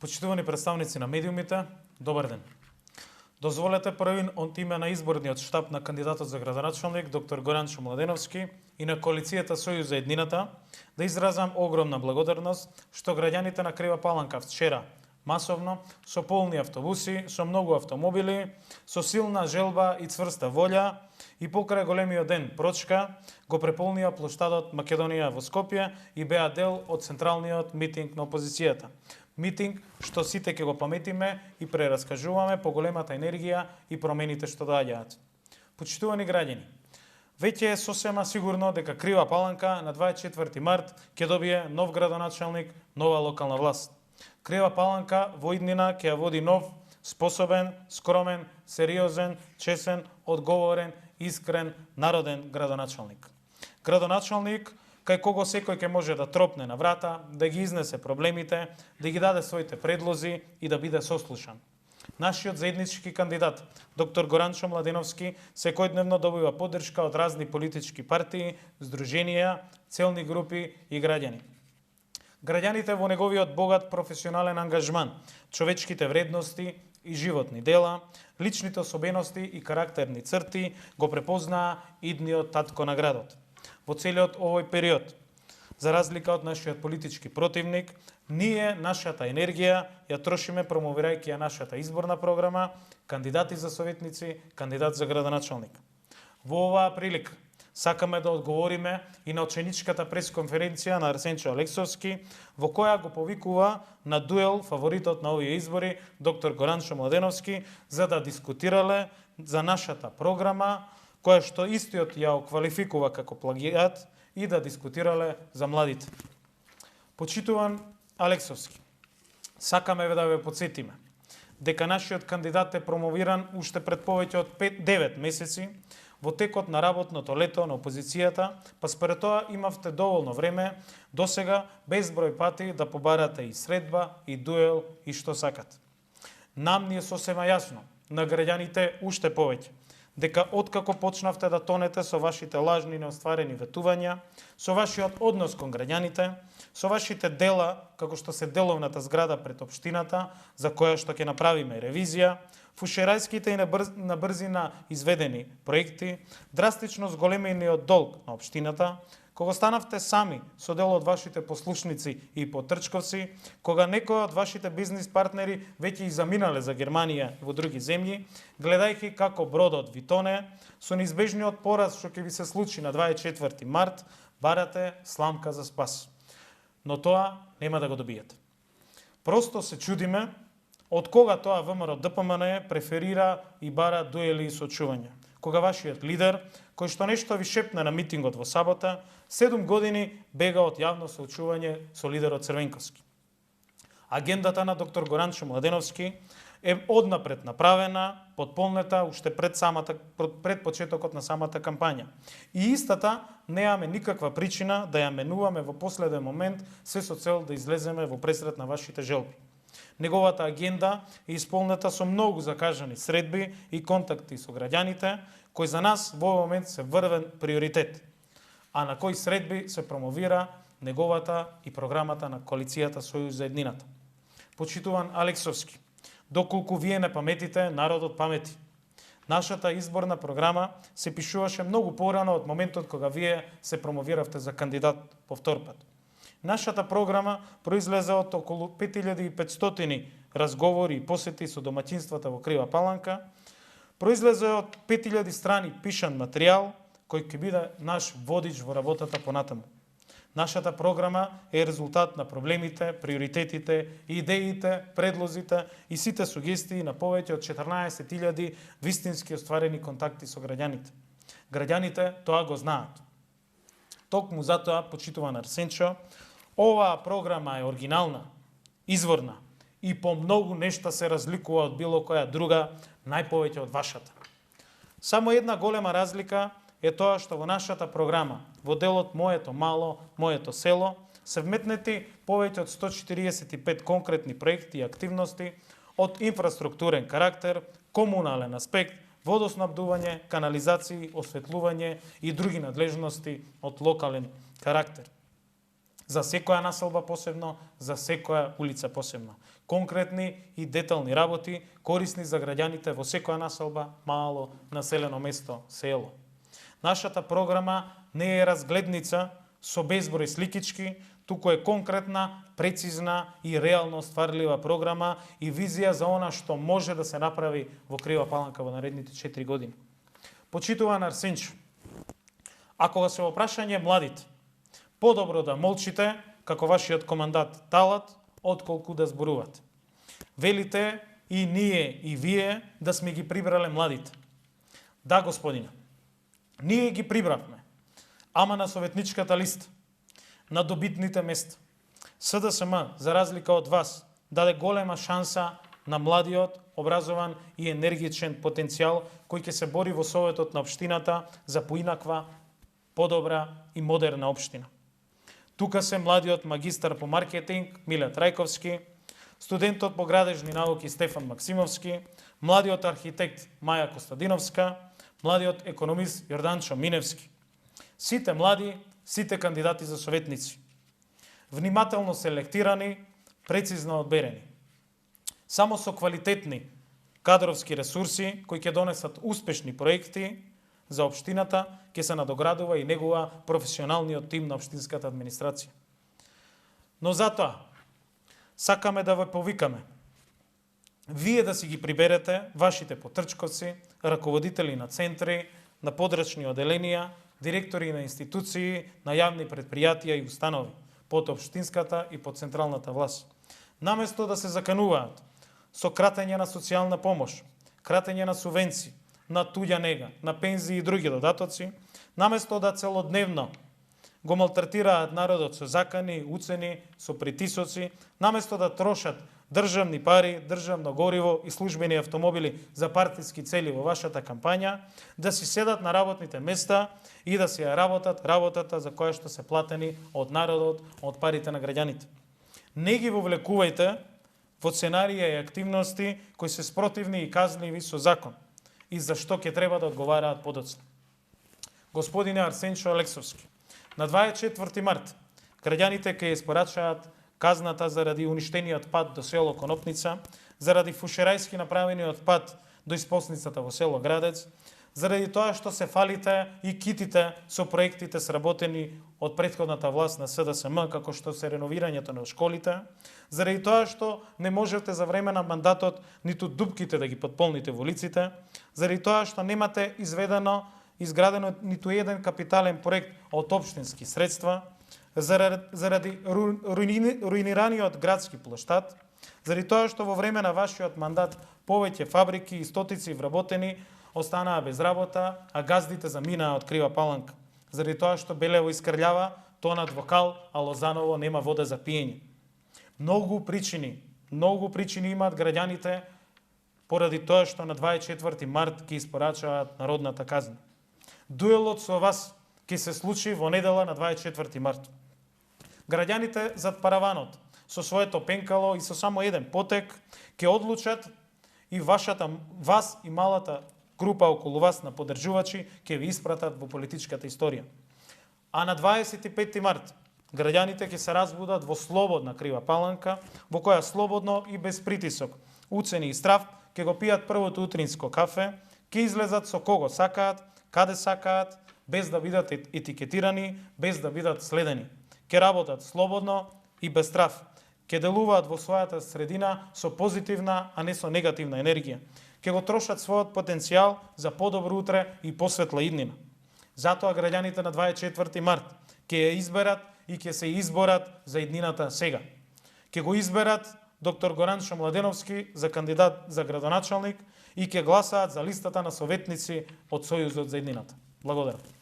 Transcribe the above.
Почитувани представници на медиумите, добар ден. Дозволете први од име на изборниот штаб на кандидатот за градоначалник доктор Горанчо Младеновски и на коалицијата Сојуз за еднината да изразам огромна благодарност што граѓаните на Крива Паланка вчера масовно, со полни автобуси, со многу автомобили, со силна желба и цврста волја и покрај големиот ден прочка, го преполнија плоштадот Македонија во Скопје и беа дел од централниот митинг на опозицијата. Митинг што сите ќе го паметиме и прераскажуваме по големата енергија и промените што доаѓаат. Почитувани граѓани, веќе е сосема сигурно дека Крива Паланка на 24 март ќе добие нов градоначалник, нова локална власт. Крива Паланка во иднина ќе ја води нов, способен, скромен, сериозен, чесен, одговорен, искрен, народен градоначалник. Градоначалник кај кого секој ќе може да тропне на врата, да ги изнесе проблемите, да ги даде своите предлози и да биде сослушан. Нашиот заеднички кандидат, доктор Горанчо Младеновски, секојдневно добива поддршка од разни политички партии, здруженија, целни групи и граѓани. Граѓаните во неговиот богат професионален ангажман, човечките вредности и животни дела, личните особености и карактерни црти го препознаа идниот татко на градот. Во целиот овој период, за разлика од нашиот политички противник, ние нашата енергија ја трошиме промовирајќи ја нашата изборна програма, кандидати за советници, кандидат за градоначалник. Во оваа прилика сакаме да одговориме и на ученичката пресконференција на Арсенчо Алексовски, во која го повикува на дуел фаворитот на овие избори, доктор Горанчо Младеновски, за да дискутирале за нашата програма, која што истиот ја оквалификува како плагиат и да дискутирале за младите. Почитуван Алексовски, сакаме да ве подсетиме дека нашиот кандидат е промовиран уште пред повеќе од 9 месеци во текот на работното лето на опозицијата, па според тоа имавте доволно време досега безброј пати да побарате и средба, и дуел, и што сакат. Нам ни е сосема јасно, на граѓаните уште повеќе, дека откако почнавте да тонете со вашите лажни неостварени ветувања, со вашиот однос кон граѓаните, со вашите дела, како што се деловната зграда пред општината, за која што ќе направиме ревизија, фушерајските и на брзина изведени проекти, драстично зголемениот долг на општината, кога станавте сами со дел од вашите послушници и потрчковци, кога некои од вашите бизнис партнери веќе и заминале за Германија и во други земји, гледајќи како бродот ви тоне, со неизбежниот пораз што ќе ви се случи на 24 март, барате сламка за спас. Но тоа нема да го добиете. Просто се чудиме од кога тоа ВМРО ДПМН преферира и бара дуели и сочувања. Кога вашиот лидер, кој што нешто ви шепна на митингот во сабота, 7 години бега од јавно соочување со лидерот Црвенковски. Агендата на доктор Горанчо Младеновски е однапред направена, подполнета уште пред почетокот на самата кампања. И истата немаме никаква причина да ја менуваме во последен момент, се со цел да излеземе во пресрет на вашите желби. Неговата агенда е исполнета со многу закажани средби и контакти со граѓаните, кои за нас во овој момент се врвен приоритет, а на кои средби се промовира неговата и програмата на коалицијата Сојуз за еднината. Почитуван Алексовски, доколку вие не паметите, народот памети. Нашата изборна програма се пишуваше многу порано од моментот кога вие се промовиравте за кандидат по втор пат. Нашата програма произлезе од околу 5500 разговори и посети со домаќинствата во Крива Паланка, произлезе од 5000 страни пишан материјал, кој ќе биде наш водич во работата понатаму. Нашата програма е резултат на проблемите, приоритетите, идеите, предлозите и сите сугестии на повеќе од 14.000 вистински остварени контакти со граѓаните. Граѓаните тоа го знаат. Токму затоа, почитуван Арсенчо, оваа програма е оригинална, изворна и по многу нешта се разликува од било која друга, најповеќе од вашата. Само една голема разлика е тоа што во нашата програма, во делот Моето мало, моето село, се вметнети повеќе од 145 конкретни проекти и активности од инфраструктурен карактер, комунален аспект, водоснабдување, канализации, осветлување и други надлежности од локален карактер. За секоја населба посебно, за секоја улица посебно. Конкретни и детални работи, корисни за граѓаните во секоја населба, мало населено место, село. Нашата програма не е разгледница со безброј сликички, туку е конкретна, прецизна и реално стварлива програма и визија за она што може да се направи во Крива Паланка во наредните 4 години. Почитуван Арсенчо, ако го се во прашање младите, подобро да молчите, како вашиот командат Талат, отколку да зборувате. Велите и ние и вие да сме ги прибрале младите. Да, господине, ние ги прибравме, ама на советничката листа, на добитните места. СДСМ, за разлика од вас, даде голема шанса на младиот, образован и енергичен потенцијал кој ќе се бори во Советот на општината за поинаква, подобра и модерна општина. Тука се младиот магистар по маркетинг Миле Трајковски, студентот по градежни науки Стефан Максимовски, младиот архитект Маја Костадиновска, младиот економист Јорданчо Миневски. Сите млади, сите кандидати за советници. Внимателно селектирани, прецизно одберени. Само со квалитетни кадровски ресурси кои ќе донесат успешни проекти за општината, ќе се надоградува и негова професионалниот тим на општинската администрација. Но затоа, сакаме да ве повикаме. Вие да си ги приберете вашите потрчковци, раководители на центри, на подрачни оделенија, директори на институции, на јавни предпријатија и установи, под општинската и под централната власт. Наместо да се закануваат со кратење на социјална помош, кратење на субвенции, на туѓа нега, на пензии и други додатоци, наместо да целодневно го малтретираат народот со закани, уцени, со притисоци, наместо да трошат државни пари, државно гориво и службени автомобили за партиски цели во вашата кампања, да си седат на работните места и да си ја работат работата за која што се платени од народот, од парите на граѓаните. Не ги вовлекувајте во сценарија и активности кои се спротивни и казливи со закон и за што ќе треба да одговараат подоцна. Господине Арсенчо Алексовски, на 24 март граѓаните ќе испорачаат казната заради уништениот пат до село Конопница, заради фушерајски направениот пат до исполсницата во село Градец, заради тоа што се фалите и китите со проектите сработени од претходната власт на СДСМ, како што се реновирањето на школите, заради тоа што не можете за време на мандатот ниту дупките да ги подполните во улиците, заради тоа што немате изградено ниту еден капитален проект од општински средства, заради руинираниот градски плоштад, заради тоа што во време на вашиот мандат повеќе фабрики и стотици вработени останаа без работа, а газдите заминаа од Крива Паланка. Заради тоа што Белево искрљава, тонат во кал, а Лозаново нема вода за пиење. Многу причини имаат граѓаните поради тоа што на 24 март ќе испорачаат народната казна. Дуелот со вас ќе се случи во недела на 24 март. Граѓаните зад параванот, со своето пенкало и со само еден потек, ќе одлучат и вас и малата група околу вас на поддржувачи ќе ви испратат во политичката историја. А на 25 март граѓаните ќе се разбудат во слободна Крива Паланка, во која слободно и без притисок, уцени и страв, ќе го пијат првото утринско кафе, ќе излезат со кого сакаат, каде сакаат, без да бидат етикетирани, без да бидат следени. Ќе работат слободно и без страв. Ќе делуваат во својата средина со позитивна, а не со негативна енергија. Ќе го трошат својот потенцијал за подобро утре и посветла иднина. Затоа граѓаните на 24 март ќе ја изберат и ќе се изборат за иднината сега. Ќе го изберат доктор Горанчо Младеновски за кандидат за градоначалник и ќе гласаат за листата на советници од Сојузот за иднината. Благодарам.